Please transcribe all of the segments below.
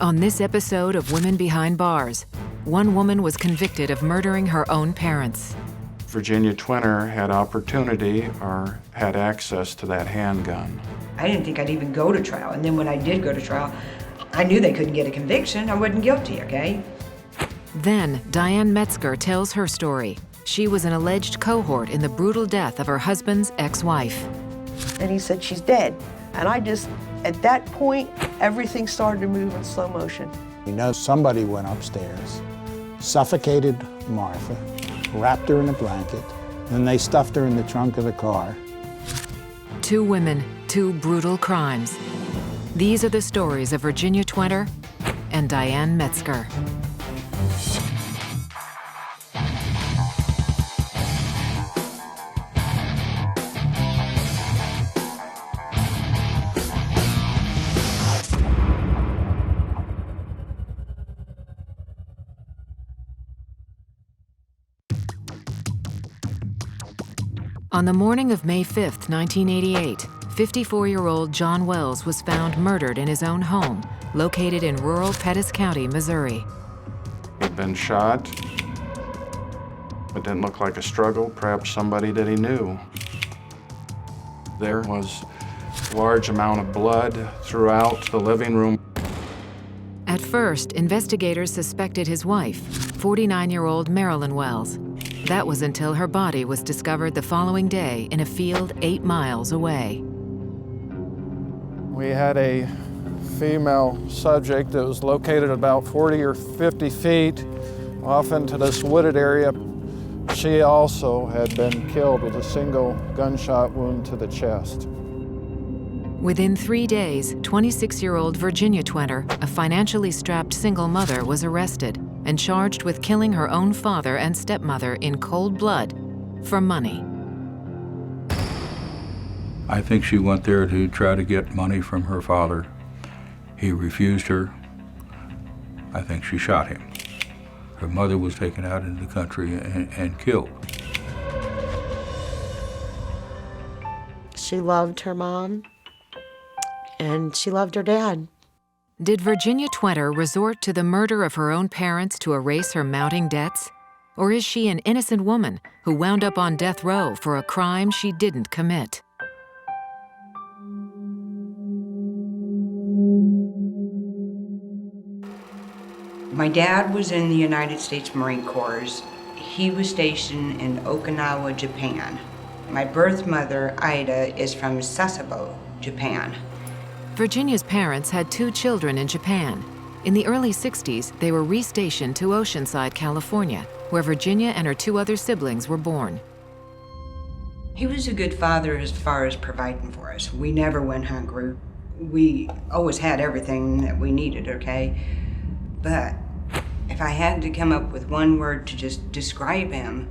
On this episode of Women Behind Bars, one woman was convicted of murdering her own parents. Virginia Twinner had opportunity or had access to that handgun. I didn't think I'd even go to trial, and then when I did go to trial, I knew they couldn't get a conviction. I wasn't guilty, okay? Then, Diane Metzger tells her story. She was an alleged cohort in the brutal death of her husband's ex-wife. And he said, she's dead. And I just, at that point, everything started to move in slow motion. We know somebody went upstairs, suffocated Martha, wrapped her in a blanket, then they stuffed her in the trunk of the car. Two women, two brutal crimes. These are the stories of Virginia Twinner and Diane Metzger. On the morning of May 5th, 1988, 54-year-old John Wells was found murdered in his own home, located in rural Pettis County, Missouri. He'd been shot. It didn't look like a struggle, perhaps somebody that he knew. There was a large amount of blood throughout the living room. At first, investigators suspected his wife, 49-year-old Marilyn Wells. That was until her body was discovered the following day in a field 8 miles away. We had a female subject that was located about 40 or 50 feet off into this wooded area. She also had been killed with a single gunshot wound to the chest. Within 3 days, 26-year-old Virginia Twinner, a financially strapped single mother, was arrested and charged with killing her own father and stepmother in cold blood for money. I think she went there to try to get money from her father. He refused her. I think she shot him. Her mother was taken out into the country and killed. She loved her mom, and she loved her dad. Did Virginia Twinner resort to the murder of her own parents to erase her mounting debts? Or is she an innocent woman who wound up on death row for a crime she didn't commit? My dad was in the United States Marine Corps. He was stationed in Okinawa, Japan. My birth mother, Ida, is from Sasebo, Japan. Virginia's parents had 2 children in Japan. In the early 60s, they were restationed to Oceanside, California, where Virginia and her 2 other siblings were born. He was a good father as far as providing for us. We never went hungry. We always had everything that we needed, okay? But if I had to come up with one word to just describe him,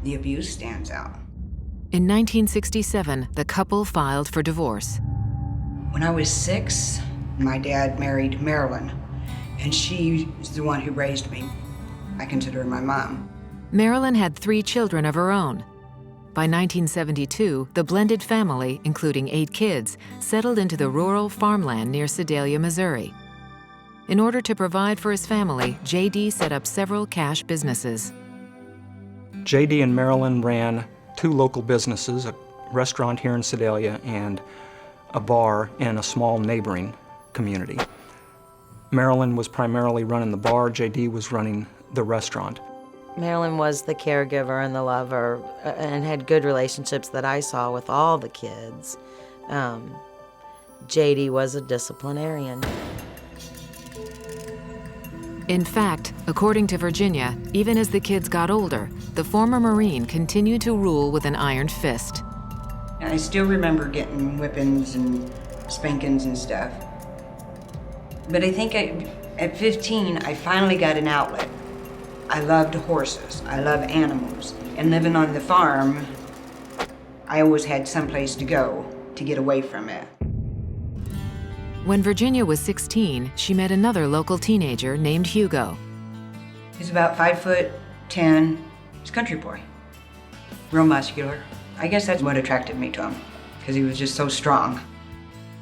the abuse stands out. In 1967, the couple filed for divorce. When I was 6, my dad married Marilyn, and she is the one who raised me. I consider her my mom. Marilyn had 3 children of her own. By 1972, the blended family, including 8 kids, settled into the rural farmland near Sedalia, Missouri. In order to provide for his family, J.D. set up several cash businesses. J.D. and Marilyn ran 2 local businesses, a restaurant here in Sedalia and a bar in a small neighboring community. Marilyn was primarily running the bar, J.D. was running the restaurant. Marilyn was the caregiver and the lover and had good relationships that I saw with all the kids. J.D. was a disciplinarian. In fact, according to Virginia, even as the kids got older, the former Marine continued to rule with an iron fist. And I still remember getting whippings and spankings and stuff. But I think at 15, I finally got an outlet. I loved horses, I love animals, and living on the farm, I always had someplace to go to get away from it. When Virginia was 16, she met another local teenager named Hugo. He's about 5'10". He's a country boy, real muscular. I guess that's what attracted me to him, because he was just so strong.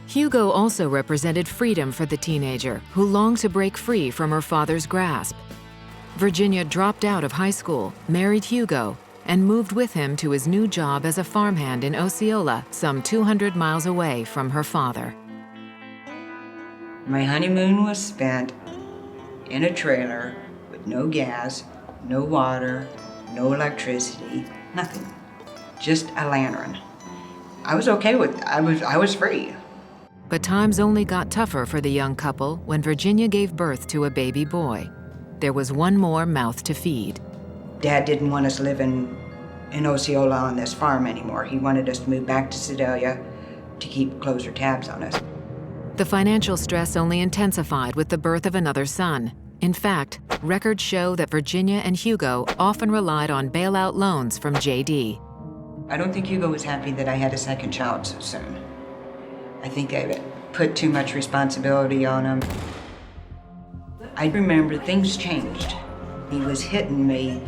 Hugo also represented freedom for the teenager who longed to break free from her father's grasp. Virginia dropped out of high school, married Hugo, and moved with him to his new job as a farmhand in Osceola, some 200 miles away from her father. My honeymoon was spent in a trailer with no gas, no water, no electricity, nothing. Just a lantern. I was okay with it. I was free. But times only got tougher for the young couple when Virginia gave birth to a baby boy. There was one more mouth to feed. Dad didn't want us living in Osceola on this farm anymore. He wanted us to move back to Sedalia to keep closer tabs on us. The financial stress only intensified with the birth of another son. In fact, records show that Virginia and Hugo often relied on bailout loans from J.D. I don't think Hugo was happy that I had a second child so soon. I think I put too much responsibility on him. I remember things changed. He was hitting me,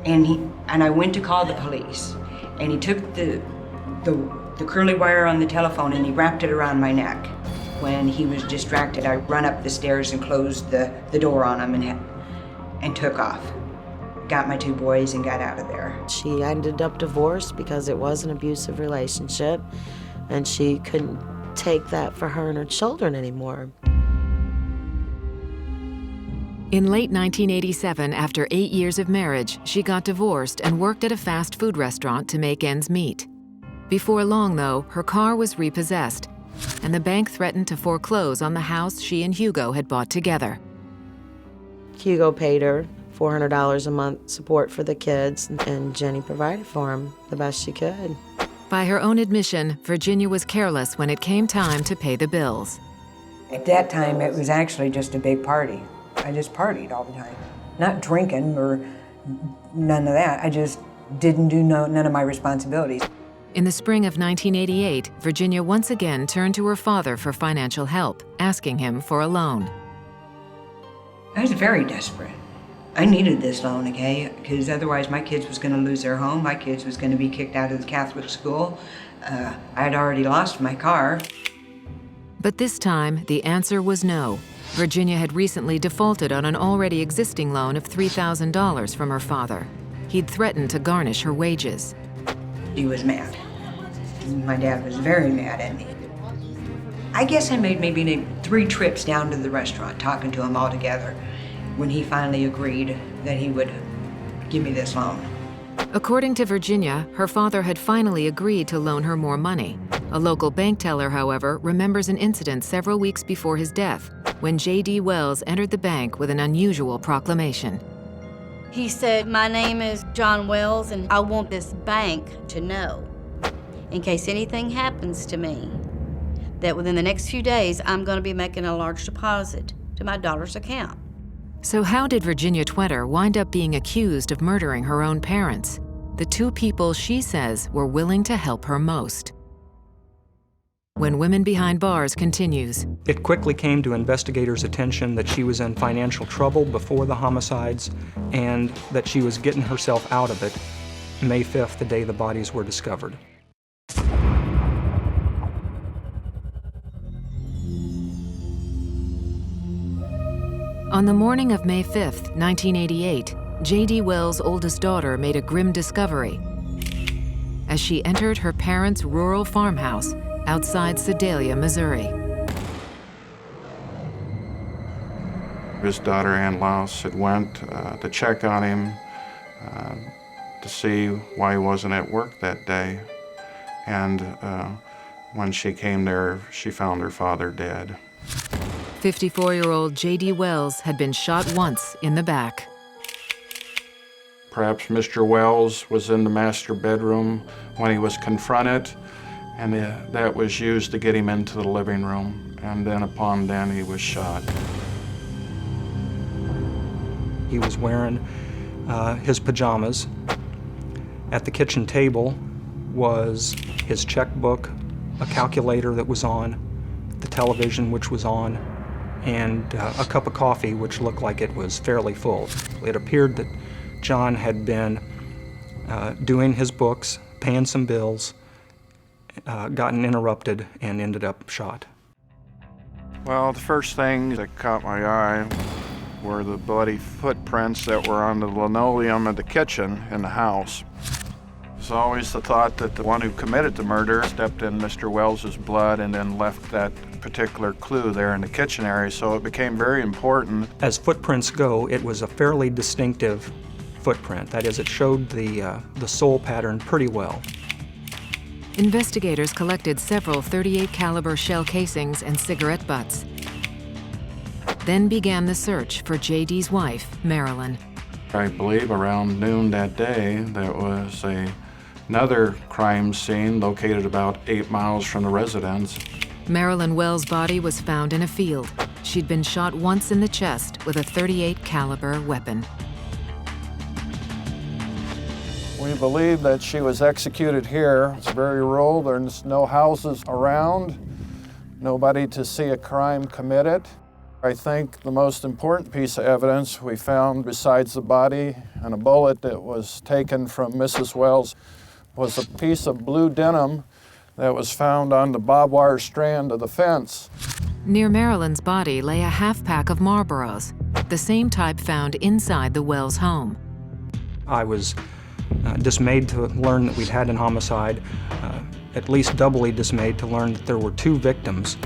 and I went to call the police, and he took the curly wire on the telephone and he wrapped it around my neck. When he was distracted, I run up the stairs and closed the door on him and took off. Got my two boys and got out of there. She ended up divorced because it was an abusive relationship, and she couldn't take that for her and her children anymore. In late 1987, after 8 years of marriage, she got divorced and worked at a fast food restaurant to make ends meet. Before long, though, her car was repossessed, and the bank threatened to foreclose on the house she and Hugo had bought together. Hugo paid her $400 a month support for the kids, and Jenny provided for him the best she could. By her own admission, Virginia was careless when it came time to pay the bills. At that time, it was actually just a big party. I just partied all the time. Not drinking or none of that. I just didn't do none of my responsibilities. In the spring of 1988, Virginia once again turned to her father for financial help, asking him for a loan. I was very desperate. I needed this loan, okay? Because otherwise my kids was gonna lose their home. My kids was gonna be kicked out of the Catholic school. I'd already lost my car. But this time, the answer was no. Virginia had recently defaulted on an already existing loan of $3,000 from her father. He'd threatened to garnish her wages. He was mad. My dad was very mad at me. I guess I made maybe 3 trips down to the restaurant, talking to him all together, when he finally agreed that he would give me this loan. According to Virginia, her father had finally agreed to loan her more money. A local bank teller, however, remembers an incident several weeks before his death, when J.D. Wells entered the bank with an unusual proclamation. He said, "My name is John Wells, and I want this bank to know, in case anything happens to me, that within the next few days, I'm going to be making a large deposit to my daughter's account." So how did Virginia Twetter wind up being accused of murdering her own parents? The two people she says were willing to help her most. When Women Behind Bars continues. It quickly came to investigators' attention that she was in financial trouble before the homicides and that she was getting herself out of it May 5th, the day the bodies were discovered. On the morning of May 5th, 1988, J.D. Wells' oldest daughter made a grim discovery as she entered her parents' rural farmhouse outside Sedalia, Missouri. His daughter, Ann Louse, had went to check on him to see why he wasn't at work that day. And when she came there, she found her father dead. 54-year-old J.D. Wells had been shot once in the back. Perhaps Mr. Wells was in the master bedroom when he was confronted, and that was used to get him into the living room. And then upon then, he was shot. He was wearing his pajamas. At the kitchen table was his checkbook, a calculator that was on, the television which was on, and a cup of coffee which looked like it was fairly full. It appeared that John had been doing his books, paying some bills, gotten interrupted and ended up shot. Well, the first thing that caught my eye were the bloody footprints that were on the linoleum of the kitchen in the house. It's always the thought that the one who committed the murder stepped in Mr. Wells's blood and then left that particular clue there in the kitchen area, so it became very important. As footprints go, it was a fairly distinctive footprint. That is, it showed the sole pattern pretty well. Investigators collected several .38 caliber shell casings and cigarette butts. Then began the search for J.D.'s wife, Marilyn. I believe around noon that day, there was another crime scene located about 8 miles from the residence. Marilyn Wells' body was found in a field. She'd been shot once in the chest with a .38 caliber weapon. We believe that she was executed here. It's very rural. There's no houses around, nobody to see a crime committed. I think the most important piece of evidence we found, besides the body and a bullet that was taken from Mrs. Wells, was a piece of blue denim that was found on the barbed wire strand of the fence. Near Marilyn's body lay a half-pack of Marlboros, the same type found inside the Wells home. I was dismayed to learn that we'd had an homicide, at least doubly dismayed to learn that there were 2 victims.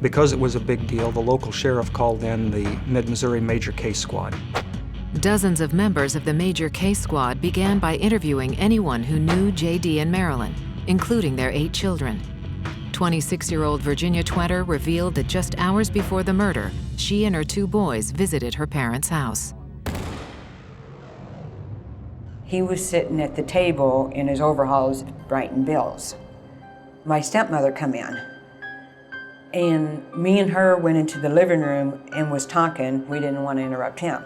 Because it was a big deal, the local sheriff called in the Mid-Missouri Major Case Squad. Dozens of members of the Major Case Squad began by interviewing anyone who knew J.D. and Marilyn, including their 8 children. 26-year-old Virginia Twenter revealed that just hours before the murder, she and her 2 boys visited her parents' house. He was sitting at the table in his overalls writing bills. My stepmother come in, and me and her went into the living room and was talking. We didn't want to interrupt him.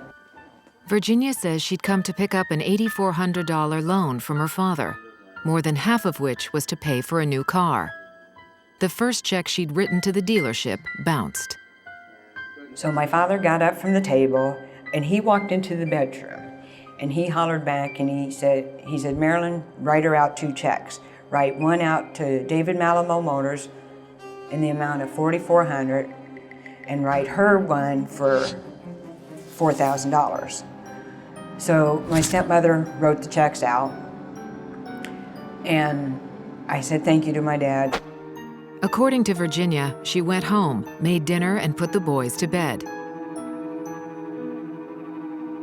Virginia says she'd come to pick up an $8,400 loan from her father, more than half of which was to pay for a new car. The first check she'd written to the dealership bounced. So my father got up from the table and he walked into the bedroom and he hollered back and he said, Marilyn, write her out 2 checks. Write one out to David Malamo Motors in the amount of $4,400 and write her one for $4,000. So my stepmother wrote the checks out and I said thank you to my dad. According to Virginia, she went home, made dinner, and put the boys to bed.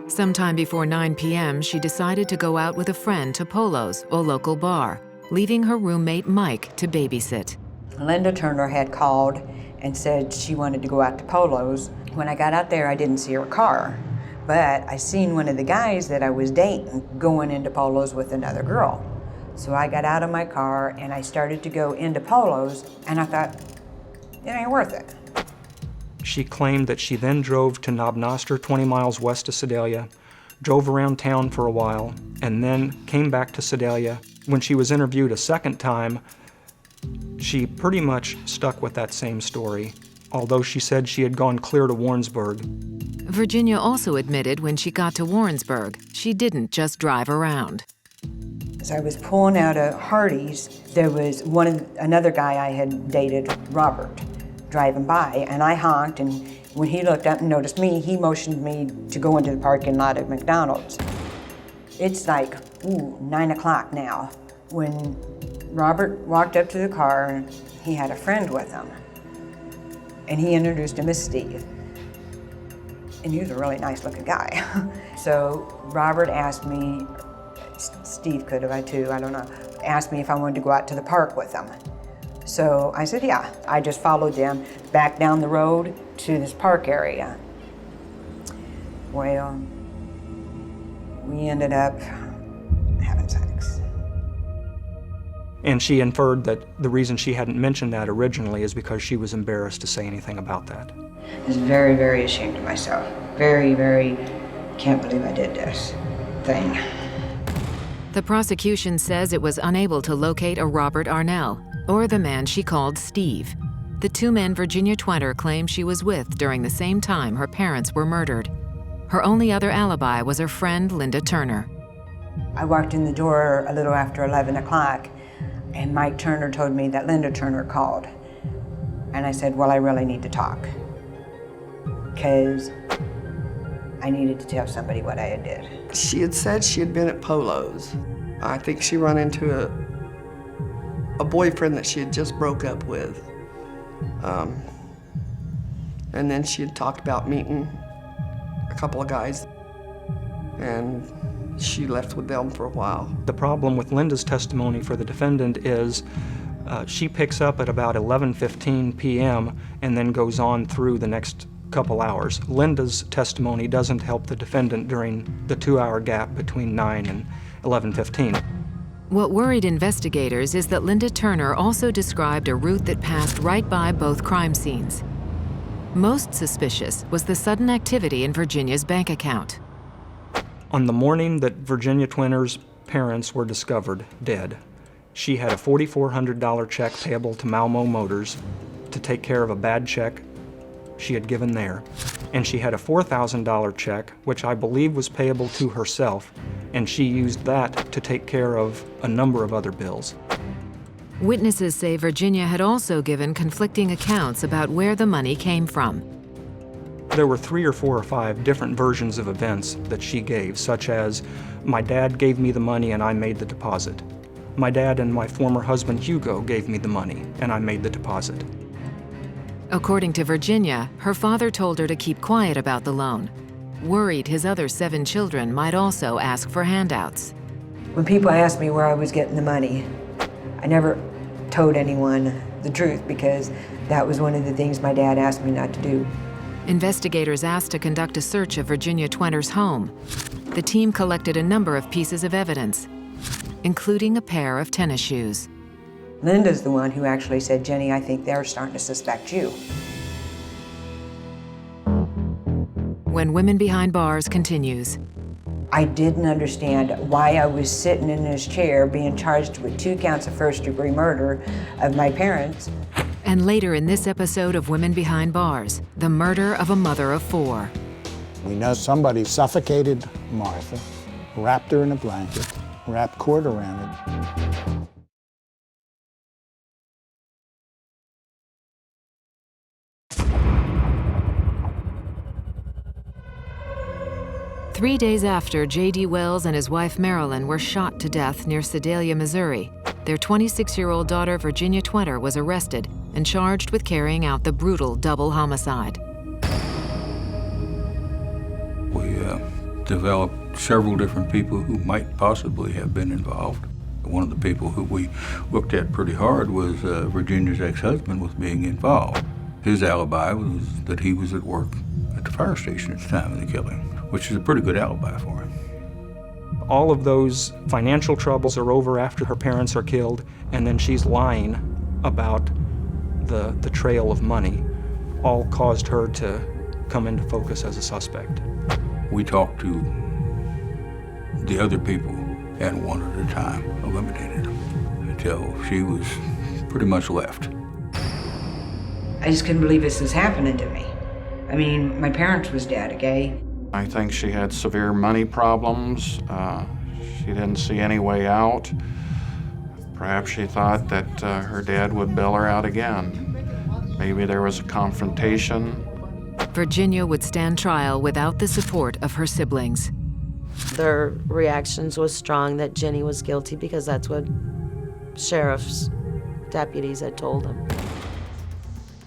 Sometime before 9 p.m., she decided to go out with a friend to Polo's, a local bar, leaving her roommate Mike to babysit. Linda Turner had called and said she wanted to go out to Polo's. When I got out there, I didn't see her car, but I seen one of the guys that I was dating going into Polo's with another girl. So I got out of my car and I started to go into Polo's, and I thought, it ain't worth it. She claimed that she then drove to Knob Noster, 20 miles west of Sedalia, drove around town for a while, and then came back to Sedalia. When she was interviewed a second time, she pretty much stuck with that same story, although she said she had gone clear to Warrensburg. Virginia also admitted when she got to Warrensburg, she didn't just drive around. As I was pulling out of Hardee's, there was another guy I had dated, Robert, driving by, and I honked, and when he looked up and noticed me, he motioned me to go into the parking lot at McDonald's. It's like, 9 o'clock now, when Robert walked up to the car, and he had a friend with him, and he introduced him as Steve. And he was a really nice-looking guy. So Robert asked me, Steve could have, I don't know, asked me if I wanted to go out to the park with him. So I said, yeah. I just followed them back down the road to this park area. Well, we ended up having sex. And she inferred that the reason she hadn't mentioned that originally is because she was embarrassed to say anything about that. I was very, very ashamed of myself. Very, very, can't believe I did this thing. The prosecution says it was unable to locate a Robert Arnell, or the man she called Steve, the 2 men Virginia Twenter claimed she was with during the same time her parents were murdered. Her only other alibi was her friend Linda Turner. I walked in the door a little after 11 o'clock. And Mike Turner told me that Linda Turner called. And I said, well, I really need to talk, because I needed to tell somebody what I had did. She had said she had been at Polo's. I think she run into a boyfriend that she had just broke up with. And then she had talked about meeting a couple of guys, and she left with them for a while. The problem with Linda's testimony for the defendant is she picks up at about 11:15 p.m. and then goes on through the next couple hours. Linda's testimony doesn't help the defendant during the 2-hour gap between 9 and 11:15. What worried investigators is that Linda Turner also described a route that passed right by both crime scenes. Most suspicious was the sudden activity in Virginia's bank account. On the morning that Virginia Twinner's parents were discovered dead, she had a $4,400 check payable to Malmo Motors to take care of a bad check she had given there, and she had a $4,000 check, which I believe was payable to herself, and she used that to take care of a number of other bills. Witnesses say Virginia had also given conflicting accounts about where the money came from. There were 3 or 4 or 5 different versions of events that she gave, such as, my dad gave me the money and I made the deposit. My dad and my former husband Hugo gave me the money and I made the deposit. According to Virginia, her father told her to keep quiet about the loan, worried his other 7 children might also ask for handouts. When people asked me where I was getting the money, I never told anyone the truth, because that was one of the things my dad asked me not to do. Investigators asked to conduct a search of Virginia Twinner's home. The team collected a number of pieces of evidence, including a pair of tennis shoes. Linda's the one who actually said, Jenny, I think they're starting to suspect you. When Women Behind Bars continues. I didn't understand why I was sitting in this chair being charged with 2 counts of first-degree murder of my parents. And later in this episode of Women Behind Bars, the murder of a mother of 4. We know somebody suffocated Martha, wrapped her in a blanket, wrapped cord around it. Three days after J.D. Wells and his wife Marilyn were shot to death near Sedalia, Missouri, their 26-year-old daughter Virginia Twinner was arrested and charged with carrying out the brutal double homicide. We developed several different people who might possibly have been involved. One of the people who we looked at pretty hard was Virginia's ex-husband was being involved. His alibi was that he was at work at the fire station at the time of the killing, which is a pretty good alibi for him. All of those financial troubles are over after her parents are killed, and then she's lying about the trail of money, all caused her to come into focus as a suspect. We talked to the other people, and one at a time eliminated them until she was pretty much left. I just couldn't believe this was happening to me. I mean, my parents was dead, okay? I think she had severe money problems. She didn't see any way out. Perhaps she thought that her dad would bail her out again. Maybe there was a confrontation. Virginia would stand trial without the support of her siblings. Their reactions was strong that Jenny was guilty because that's what sheriff's deputies had told them.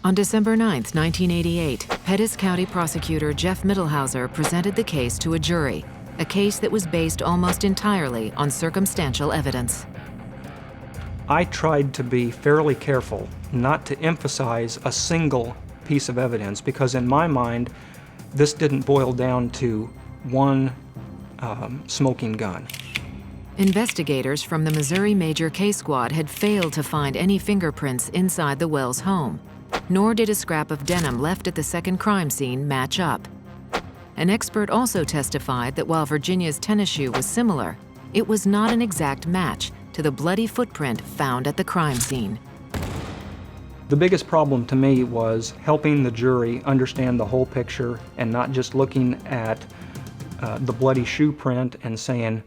On December 9, 1988, Pettis County Prosecutor Jeff Mittelhauser presented the case to a jury, a case that was based almost entirely on circumstantial evidence. I tried to be fairly careful not to emphasize a single piece of evidence, because in my mind, this didn't boil down to one smoking gun. Investigators from the Missouri Major Case Squad had failed to find any fingerprints inside the Wells home, nor did a scrap of denim left at the second crime scene match up. An expert also testified that while Virginia's tennis shoe was similar, it was not an exact match to the bloody footprint found at the crime scene. The biggest problem to me was helping the jury understand the whole picture and not just looking at the bloody shoe print and saying,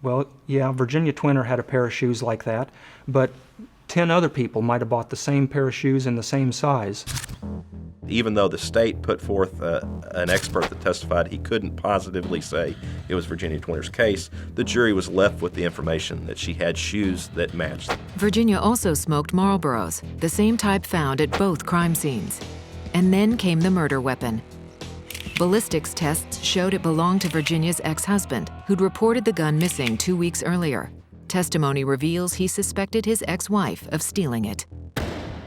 Well, yeah, Virginia Twinner had a pair of shoes like that, but 10 other people might have bought the same pair of shoes in the same size. Even though the state put forth an expert that testified he couldn't positively say it was Virginia Twinner's case, the jury was left with the information that she had shoes that matched. Virginia also smoked Marlboros, the same type found at both crime scenes. And then came the murder weapon. Ballistics tests showed it belonged to Virginia's ex-husband, who'd reported the gun missing 2 weeks earlier. Testimony reveals he suspected his ex-wife of stealing it.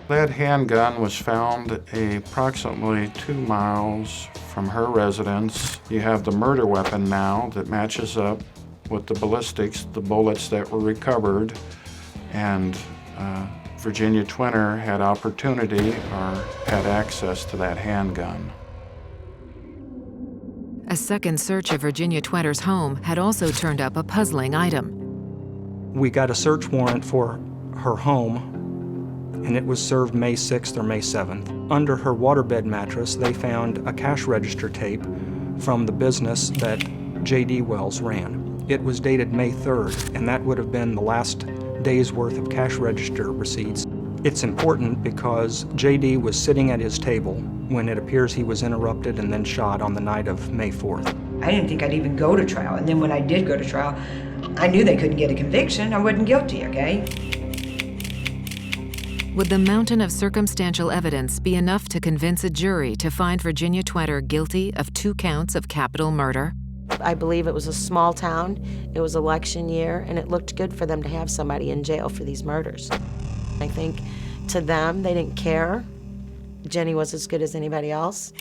That handgun was found approximately 2 miles from her residence. You have the murder weapon now that matches up with the ballistics, the bullets that were recovered, and Virginia Twinner had opportunity or had access to that handgun. A second search of Virginia Twinner's home had also turned up a puzzling item. We got a search warrant for her home, and it was served May 6th or May 7th. Under her waterbed mattress, they found a cash register tape from the business that J.D. Wells ran. It was dated May 3rd, and that would have been the last day's worth of cash register receipts. It's important because J.D. was sitting at his table when it appears he was interrupted and then shot on the night of May 4th. I didn't think I'd even go to trial, and then when I did go to trial, I knew they couldn't get a conviction. I wasn't guilty, okay? Would the mountain of circumstantial evidence be enough to convince a jury to find Virginia Twinner guilty of 2 counts of capital murder? I believe it was a small town, it was election year, and it looked good for them to have somebody in jail for these murders. I think to them, they didn't care. Jenny was as good as anybody else.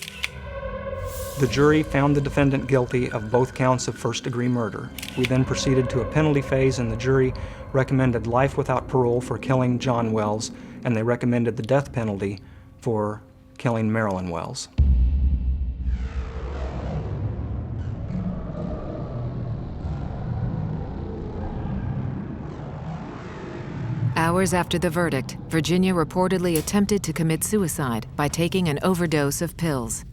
The jury found the defendant guilty of both counts of first-degree murder. We then proceeded to a penalty phase, and the jury recommended life without parole for killing John Wells, and they recommended the death penalty for killing Marilyn Wells. Hours after the verdict, Virginia reportedly attempted to commit suicide by taking an overdose of pills.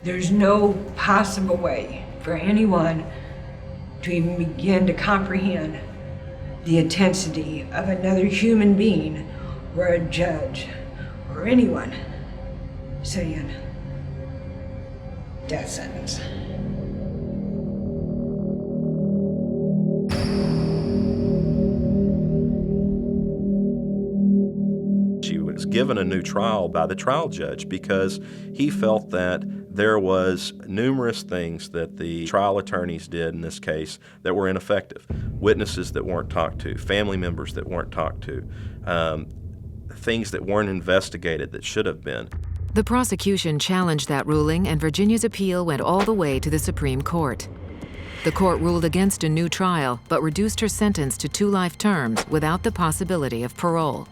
There's no possible way for anyone to even begin to comprehend the intensity of another human being or a judge or anyone saying death sentence. She was given a new trial by the trial judge because he felt that there was numerous things that the trial attorneys did in this case that were ineffective. Witnesses that weren't talked to, family members that weren't talked to, things that weren't investigated that should have been. The prosecution challenged that ruling, and Virginia's appeal went all the way to the Supreme Court. The court ruled against a new trial, but reduced her sentence to 2 life terms without the possibility of parole.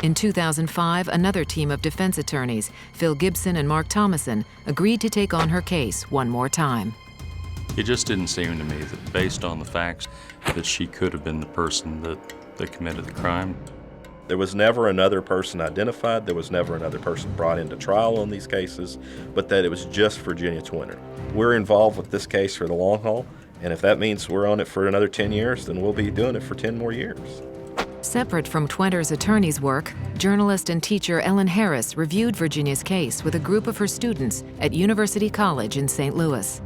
In 2005, another team of defense attorneys, Phil Gibson and Mark Thomason, agreed to take on her case one more time. It just didn't seem to me that, based on the facts, that she could have been the person that committed the crime. There was never another person identified, there was never another person brought into trial on these cases, but that it was just Virginia Twinner. We're involved with this case for the long haul, and if that means we're on it for another 10 years, then we'll be doing it for 10 more years. Separate from Twinner's attorney's work, journalist and teacher Ellen Harris reviewed Virginia's case with a group of her students at University College in St. Louis.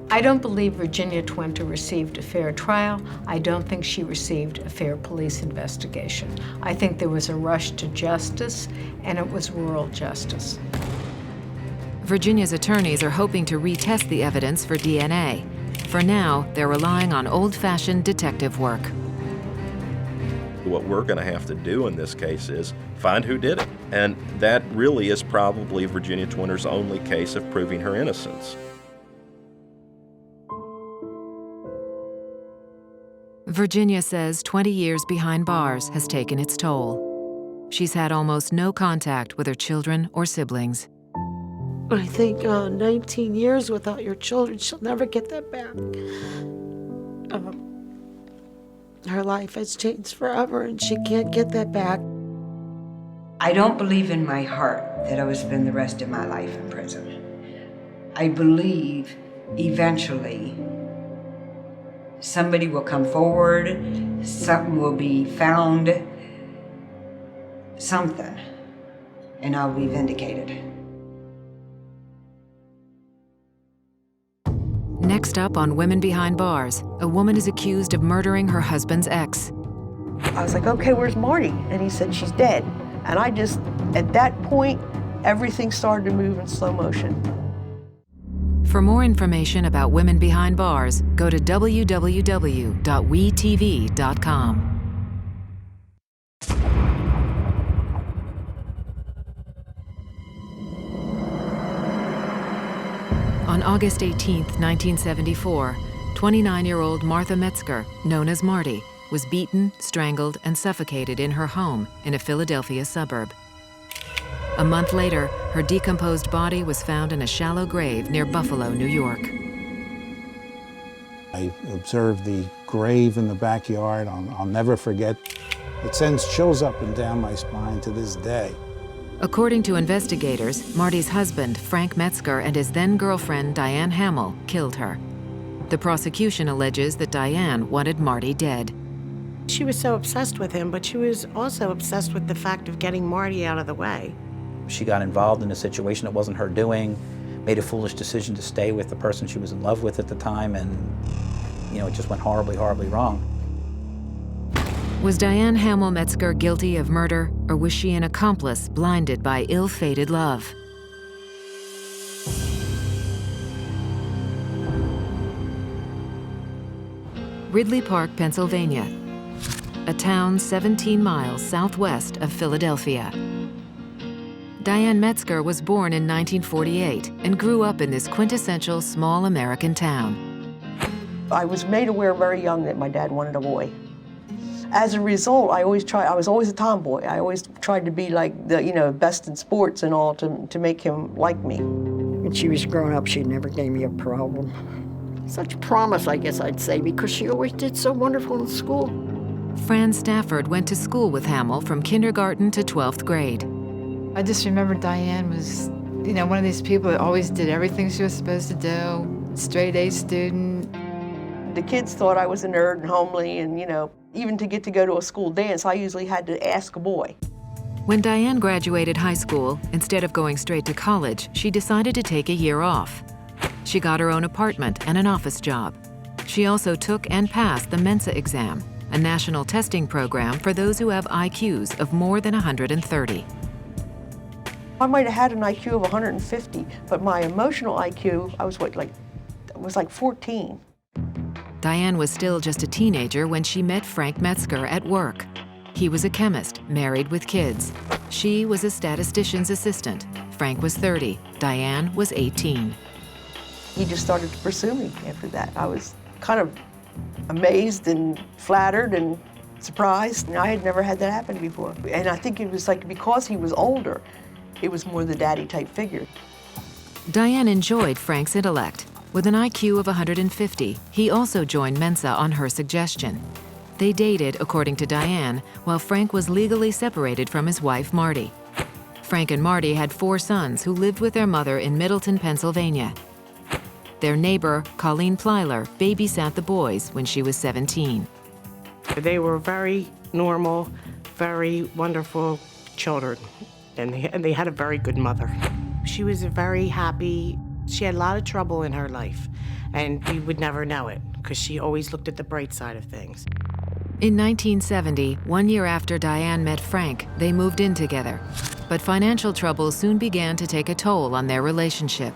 I don't believe Virginia Twinner received a fair trial. I don't think she received a fair police investigation. I think there was a rush to justice, and it was rural justice. Virginia's attorneys are hoping to retest the evidence for DNA. For now, they're relying on old-fashioned detective work. What we're going to have to do in this case is find who did it. And that really is probably Virginia Twinner's only case of proving her innocence. Virginia says 20 years behind bars has taken its toll. She's had almost no contact with her children or siblings. I think 19 years without your children, she'll never get that back. Her life has changed forever, and she can't get that back. I don't believe in my heart that I will spend the rest of my life in prison. I believe eventually somebody will come forward, something will be found, something, and I'll be vindicated. Next up on Women Behind Bars, a woman is accused of murdering her husband's ex. I was like, okay, where's Marty? And he said, she's dead. And I just, at that point, everything started to move in slow motion. For more information about Women Behind Bars, go to www.wetv.com. On August 18, 1974, 29-year-old Martha Metzger, known as Marty, was beaten, strangled, and suffocated in her home in a Philadelphia suburb. A month later, her decomposed body was found in a shallow grave near Buffalo, New York. I observed the grave in the backyard. I'll never forget. It sends chills up and down my spine to this day. According to investigators, Marty's husband, Frank Metzger, and his then-girlfriend, Diane Hamill, killed her. The prosecution alleges that Diane wanted Marty dead. She was so obsessed with him, but she was also obsessed with the fact of getting Marty out of the way. She got involved in a situation that wasn't her doing, made a foolish decision to stay with the person she was in love with at the time, and, you know, it just went horribly, horribly wrong. Was Diane Hamill Metzger guilty of murder, or was she an accomplice blinded by ill-fated love? Ridley Park, Pennsylvania, a town 17 miles southwest of Philadelphia. Diane Metzger was born in 1948 and grew up in this quintessential small American town. I was made aware very young that my dad wanted a boy. As a result, I was always a tomboy. I always tried to be like the, best in sports and all to make him like me. When she was growing up, she never gave me a problem. Such promise, I guess I'd say, because she always did so wonderful in school. Fran Stafford went to school with Hamill from kindergarten to 12th grade. I just remember Diane was, one of these people that always did everything she was supposed to do, straight A student. The kids thought I was a nerd and homely, and even to get to go to a school dance, I usually had to ask a boy. When Diane graduated high school, instead of going straight to college, she decided to take a year off. She got her own apartment and an office job. She also took and passed the Mensa exam, a national testing program for those who have IQs of more than 130. I might have had an IQ of 150, but my emotional IQ, was like 14. Diane was still just a teenager when she met Frank Metzger at work. He was a chemist, married with kids. She was a statistician's assistant. Frank was 30, Diane was 18. He just started to pursue me after that. I was kind of amazed and flattered and surprised. I had never had that happen before. And I think it was because he was older, it was more the daddy type figure. Diane enjoyed Frank's intellect. With an IQ of 150, he also joined Mensa on her suggestion. They dated, according to Diane, while Frank was legally separated from his wife, Marty. Frank and Marty had 4 sons who lived with their mother in Middletown, Pennsylvania. Their neighbor, Colleen Plyler, babysat the boys when she was 17. They were very normal, very wonderful children, and they had a very good mother. She was very happy. She had a lot of trouble in her life, and we would never know it, because she always looked at the bright side of things. In 1970, 1 year after Diane met Frank, they moved in together. But financial troubles soon began to take a toll on their relationship.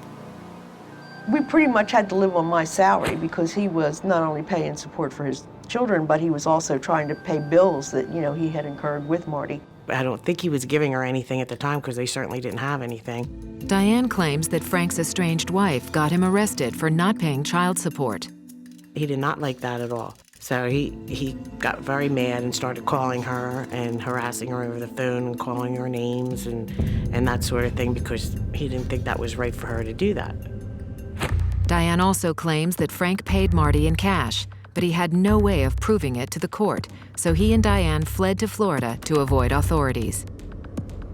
We pretty much had to live on my salary because he was not only paying support for his children, but he was also trying to pay bills that, he had incurred with Marty. I don't think he was giving her anything at the time because they certainly didn't have anything. Diane claims that Frank's estranged wife got him arrested for not paying child support. He did not like that at all. So he got very mad and started calling her and harassing her over the phone and calling her names and that sort of thing because he didn't think that was right for her to do that. Diane also claims that Frank paid Marty in cash, but he had no way of proving it to the court, so he and Diane fled to Florida to avoid authorities.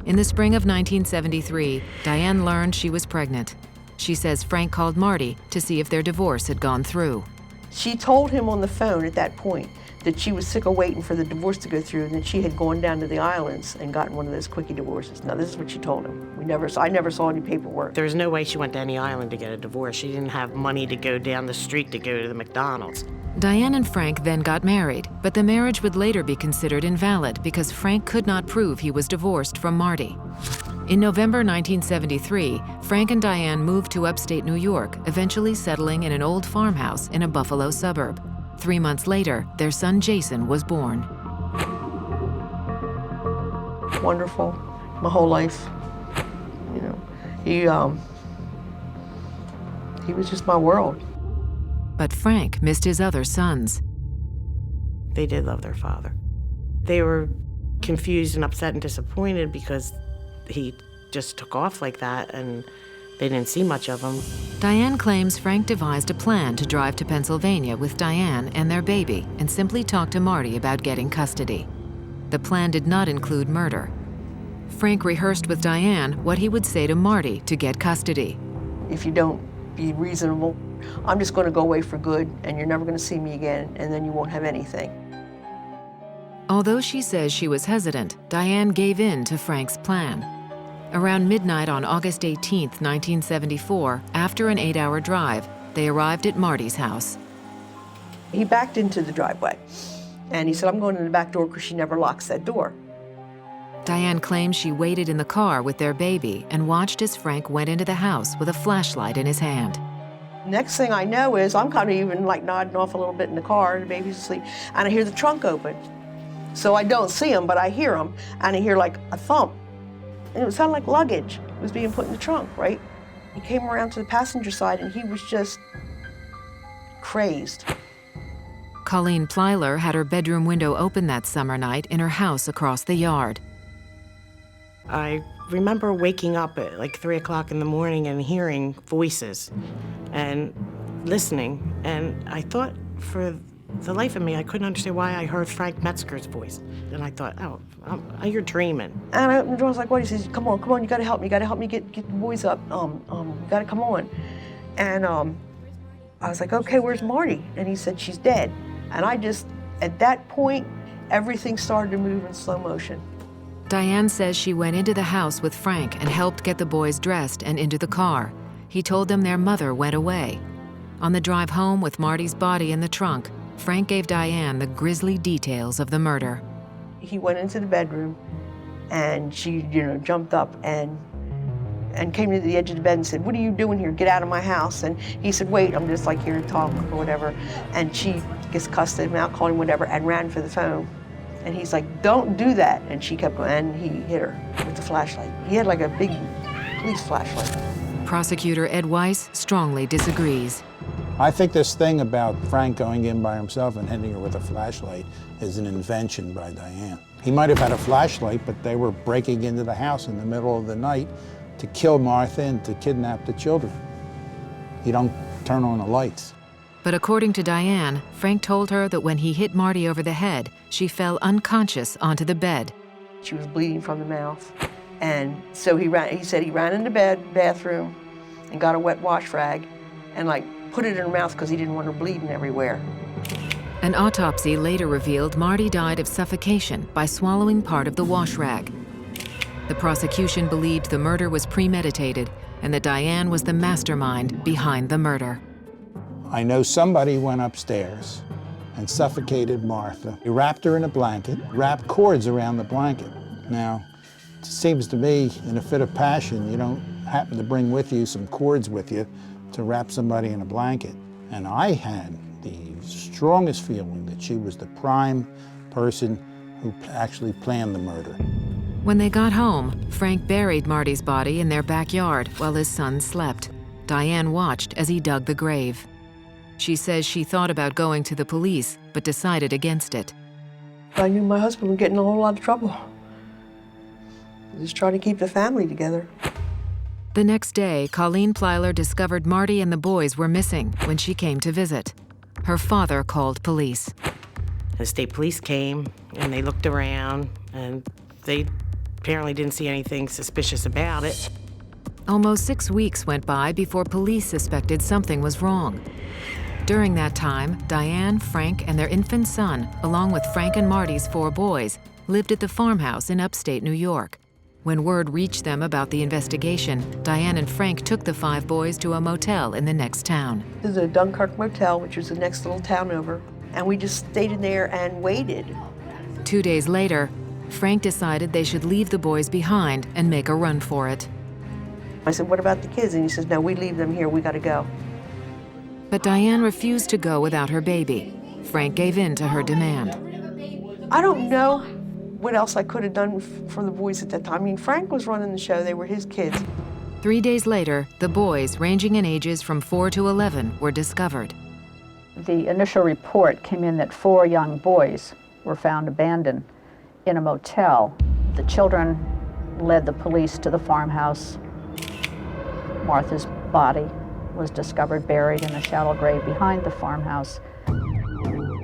In the spring of 1973, Diane learned she was pregnant. She says Frank called Marty to see if their divorce had gone through. She told him on the phone at that point that she was sick of waiting for the divorce to go through and that she had gone down to the islands and gotten one of those quickie divorces. Now, this is what she told him. I never saw any paperwork. There was no way she went to any island to get a divorce. She didn't have money to go down the street to go to the McDonald's. Diane and Frank then got married, but the marriage would later be considered invalid because Frank could not prove he was divorced from Marty. In November 1973, Frank and Diane moved to upstate New York, eventually settling in an old farmhouse in a Buffalo suburb. 3 months later, their son Jason was born. Wonderful, my whole life. You know, he was just my world. But Frank missed his other sons. They did love their father. They were confused and upset and disappointed because he just took off like that and they didn't see much of him. Diane claims Frank devised a plan to drive to Pennsylvania with Diane and their baby and simply talk to Marty about getting custody. The plan did not include murder. Frank rehearsed with Diane what he would say to Marty to get custody. If you don't be reasonable, I'm just going to go away for good and you're never going to see me again and then you won't have anything. Although she says she was hesitant, Diane gave in to Frank's plan. Around midnight on August 18, 1974, after an 8-hour drive, they arrived at Marty's house. He backed into the driveway and he said, I'm going in the back door because she never locks that door. Diane claims she waited in the car with their baby and watched as Frank went into the house with a flashlight in his hand. Next thing I know is I'm kind of even like nodding off a little bit in the car and the baby's asleep and I hear the trunk open. So I don't see him, but I hear him and I hear like a thump. And it sounded like luggage was being put in the trunk, right? He came around to the passenger side and he was just crazed. Colleen Plyler had her bedroom window open that summer night in her house across the yard. I remember waking up at like 3 o'clock in the morning and hearing voices and listening. And I thought for the life of me, I couldn't understand why I heard Frank Metzger's voice. And I thought, oh, you're dreaming. And I opened the door, I was like, what? He says, come on, you gotta help me get the boys up. You gotta come on. And I was like, okay, where's Marty? And he said, she's dead. And I just, at that point, everything started to move in slow motion. Diane says she went into the house with Frank and helped get the boys dressed and into the car. He told them their mother went away. On the drive home with Marty's body in the trunk, Frank gave Diane the grisly details of the murder. He went into the bedroom and she, jumped up and came to the edge of the bed and said, what are you doing here? Get out of my house. And he said, wait, I'm just like here to talk or whatever. And she just cussed him out, called him whatever, and ran for the phone. And he's like, don't do that. And she kept going, and he hit her with the flashlight. He had like a big police flashlight. Prosecutor Ed Weiss strongly disagrees. I think this thing about Frank going in by himself and hitting her with a flashlight is an invention by Diane. He might have had a flashlight, but they were breaking into the house in the middle of the night to kill Martha and to kidnap the children. You don't turn on the lights. But according to Diane, Frank told her that when he hit Marty over the head, she fell unconscious onto the bed. She was bleeding from the mouth. And so he said he ran into bed, bathroom, and got a wet wash rag and put it in her mouth because he didn't want her bleeding everywhere. An autopsy later revealed Marty died of suffocation by swallowing part of the wash rag. The prosecution believed the murder was premeditated and that Diane was the mastermind behind the murder. I know somebody went upstairs and suffocated Martha. He wrapped her in a blanket, wrapped cords around the blanket. Now, it seems to me, in a fit of passion, you don't happen to bring with you some cords with you to wrap somebody in a blanket. And I had the strongest feeling that she was the prime person who actually planned the murder. When they got home, Frank buried Marty's body in their backyard while his son slept. Diane watched as he dug the grave. She says she thought about going to the police, but decided against it. I knew my husband would get in a whole lot of trouble. Just trying to keep the family together. The next day, Colleen Plyler discovered Marty and the boys were missing when she came to visit. Her father called police. The state police came and they looked around and they apparently didn't see anything suspicious about it. Almost 6 weeks went by before police suspected something was wrong. During that time, Diane, Frank, and their infant son, along with Frank and Marty's 4 boys, lived at the farmhouse in upstate New York. When word reached them about the investigation, Diane and Frank took the 5 boys to a motel in the next town. This is a Dunkirk motel, which was the next little town over, and we just stayed in there and waited. 2 days later, Frank decided they should leave the boys behind and make a run for it. I said, what about the kids? And he says, no, we leave them here, we gotta go. But Diane refused to go without her baby. Frank gave in to her demand. I don't know what else I could have done for the boys at that time. I mean, Frank was running the show, they were his kids. 3 days later, the boys, ranging in ages from 4 to 11, were discovered. The initial report came in that 4 young boys were found abandoned in a motel. The children led the police to the farmhouse. Martha's body was discovered buried in a shallow grave behind the farmhouse.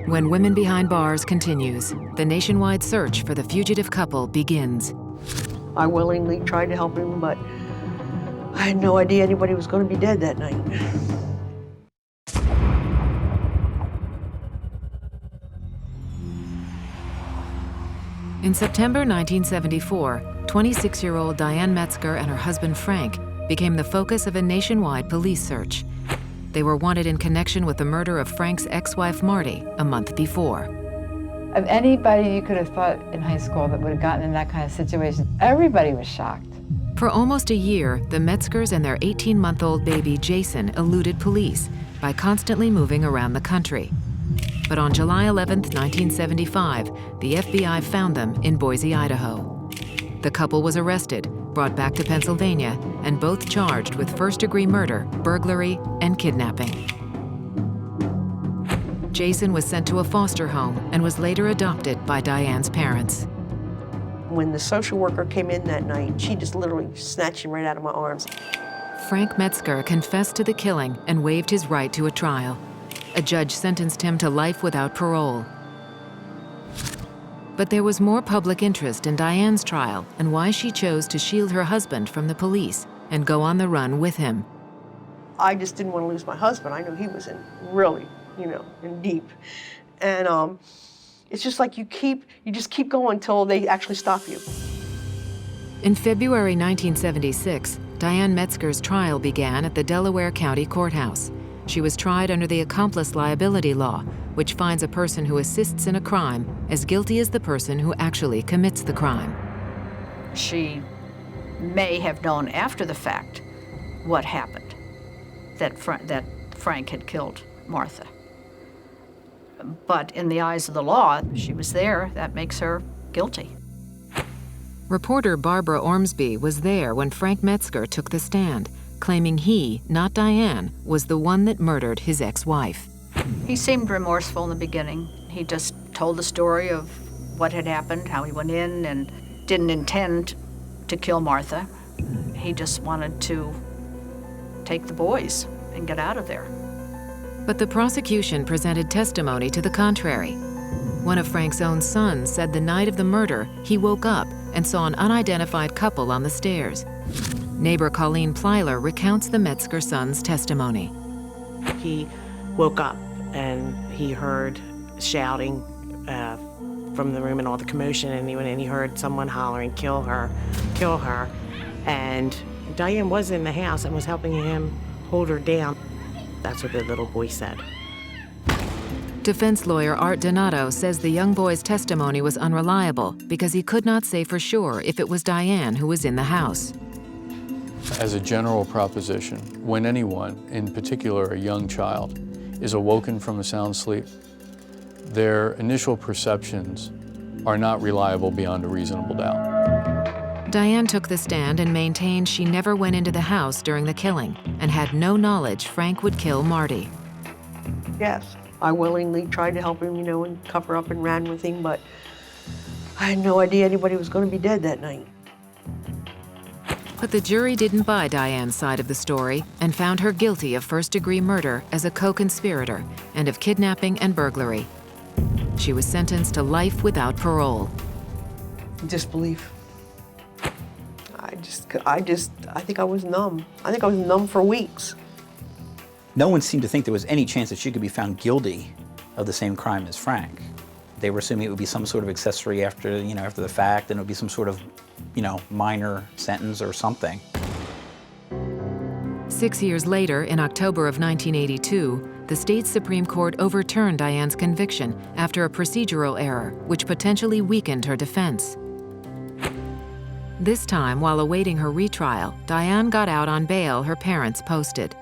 When Women Behind Bars continues, the nationwide search for the fugitive couple begins. I willingly tried to help him, but I had no idea anybody was going to be dead that night. In September 1974, 26-year-old Diane Metzger and her husband Frank became the focus of a nationwide police search. They were wanted in connection with the murder of Frank's ex-wife Marty a month before. Of anybody you could have thought in high school that would have gotten in that kind of situation, everybody was shocked. For almost a year, the Metzgers and their 18-month-old baby Jason eluded police by constantly moving around the country. But on July 11, 1975, the FBI found them in Boise, Idaho. The couple was arrested, brought back to Pennsylvania, and both charged with first-degree murder, burglary, and kidnapping. Jason was sent to a foster home and was later adopted by Diane's parents. When the social worker came in that night, she just literally snatched him right out of my arms. Frank Metzger confessed to the killing and waived his right to a trial. A judge sentenced him to life without parole. But there was more public interest in Diane's trial and why she chose to shield her husband from the police and go on the run with him. I just didn't want to lose my husband. I knew he was in really, in deep. And it's just like you just keep going until they actually stop you. In February 1976, Diane Metzger's trial began at the Delaware County Courthouse. She was tried under the accomplice liability law, which finds a person who assists in a crime as guilty as the person who actually commits the crime. She may have known after the fact what happened, that Frank had killed Martha. But in the eyes of the law, she was there. That makes her guilty. Reporter Barbara Ormsby was there when Frank Metzger took the stand, claiming he, not Diane, was the one that murdered his ex-wife. He seemed remorseful in the beginning. He just told the story of what had happened, how he went in and didn't intend to kill Martha. He just wanted to take the boys and get out of there. But the prosecution presented testimony to the contrary. One of Frank's own sons said the night of the murder, he woke up and saw an unidentified couple on the stairs. Neighbor Colleen Plyler recounts the Metzger son's testimony. He woke up and he heard shouting from the room and all the commotion, and he went in, he heard someone hollering, kill her, kill her. And Diane was in the house and was helping him hold her down. That's what the little boy said. Defense lawyer Art Donato says the young boy's testimony was unreliable because he could not say for sure if it was Diane who was in the house. As a general proposition, when anyone, in particular a young child, is awoken from a sound sleep, their initial perceptions are not reliable beyond a reasonable doubt. Diane took the stand and maintained she never went into the house during the killing and had no knowledge Frank would kill Marty. Yes, I willingly tried to help him, and cover up and ran with him, but I had no idea anybody was going to be dead that night. But the jury didn't buy Diane's side of the story and found her guilty of first-degree murder as a co-conspirator and of kidnapping and burglary. She was sentenced to life without parole. Disbelief. I think I was numb. I think I was numb for weeks. No one seemed to think there was any chance that she could be found guilty of the same crime as Frank. They were assuming it would be some sort of accessory after, after the fact, and it would be some sort of, minor sentence or something. 6 years later, in October of 1982, the state Supreme Court overturned Diane's conviction after a procedural error, which potentially weakened her defense. This time, while awaiting her retrial, Diane got out on bail her parents posted.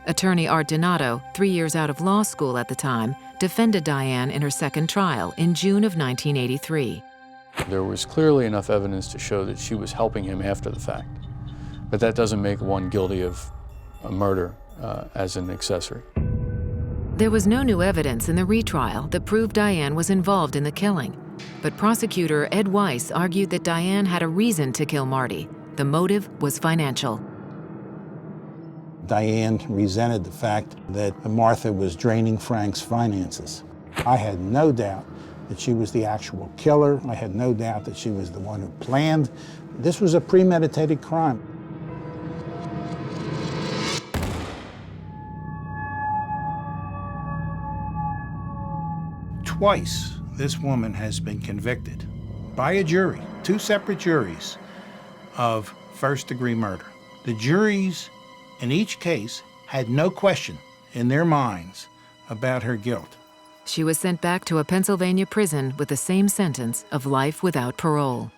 Attorney Art Donato, 3 years out of law school at the time, defended Diane in her second trial in June of 1983. There was clearly enough evidence to show that she was helping him after the fact, but that doesn't make one guilty of a murder as an accessory. There was no new evidence in the retrial that proved Diane was involved in the killing, but prosecutor Ed Weiss argued that Diane had a reason to kill Marty. The motive was financial. Diane resented the fact that Martha was draining Frank's finances. I had no doubt that she was the actual killer. I had no doubt that she was the one who planned. This was a premeditated crime. Twice, this woman has been convicted by a jury, 2 separate juries, of first-degree murder. The juries in each case had no question in their minds about her guilt. She was sent back to a Pennsylvania prison with the same sentence of life without parole.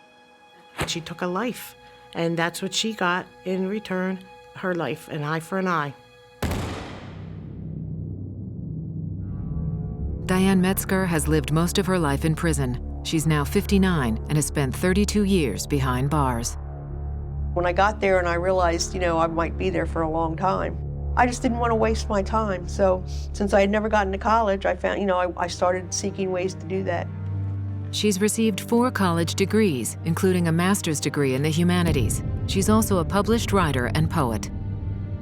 She took a life, and that's what she got in return, her life, an eye for an eye. Diane Metzger has lived most of her life in prison. She's now 59 and has spent 32 years behind bars. When I got there and I realized, I might be there for a long time, I just didn't want to waste my time. So since I had never gotten to college, I found, I started seeking ways to do that. She's received 4 college degrees, including a master's degree in the humanities. She's also a published writer and poet.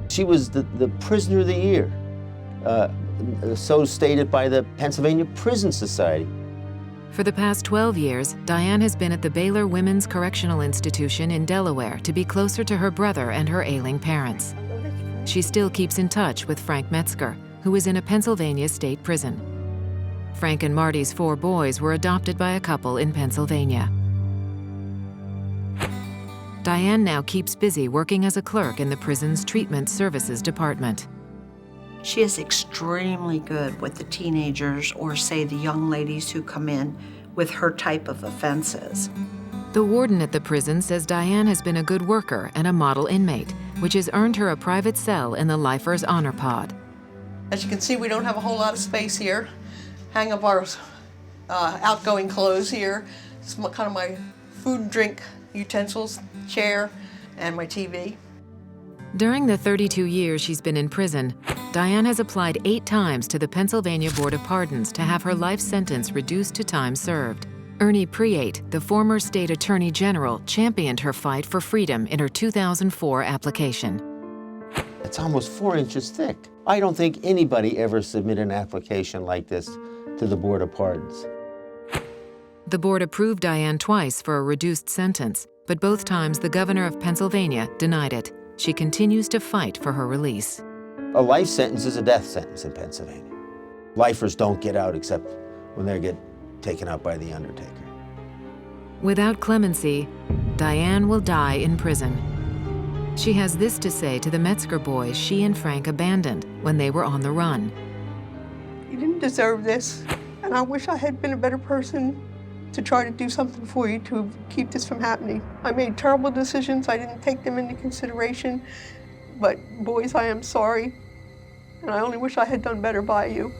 She was the prisoner of the year, so stated by the Pennsylvania Prison Society. For the past 12 years, Diane has been at the Baylor Women's Correctional Institution in Delaware to be closer to her brother and her ailing parents. She still keeps in touch with Frank Metzger, who is in a Pennsylvania state prison. Frank and Marty's 4 boys were adopted by a couple in Pennsylvania. Diane now keeps busy working as a clerk in the prison's treatment services department. She is extremely good with the teenagers or, say, the young ladies who come in with her type of offenses. The warden at the prison says Diane has been a good worker and a model inmate, which has earned her a private cell in the Lifers Honor Pod. As you can see, we don't have a whole lot of space here. Hang up our outgoing clothes here. It's kind of my food and drink utensils, chair, and my TV. During the 32 years she's been in prison, Diane has applied 8 times to the Pennsylvania Board of Pardons to have her life sentence reduced to time served. Ernie Priate, the former state attorney general, championed her fight for freedom in her 2004 application. It's almost 4 inches thick. I don't think anybody ever submitted an application like this to the Board of Pardons. The board approved Diane twice for a reduced sentence, but both times the governor of Pennsylvania denied it. She continues to fight for her release. A life sentence is a death sentence in Pennsylvania. Lifers don't get out except when they get taken out by the undertaker. Without clemency, Diane will die in prison. She has this to say to the Metzger boys she and Frank abandoned when they were on the run. You didn't deserve this, and I wish I had been a better person to try to do something for you to keep this from happening. I made terrible decisions. I didn't take them into consideration. But boys, I am sorry. And I only wish I had done better by you.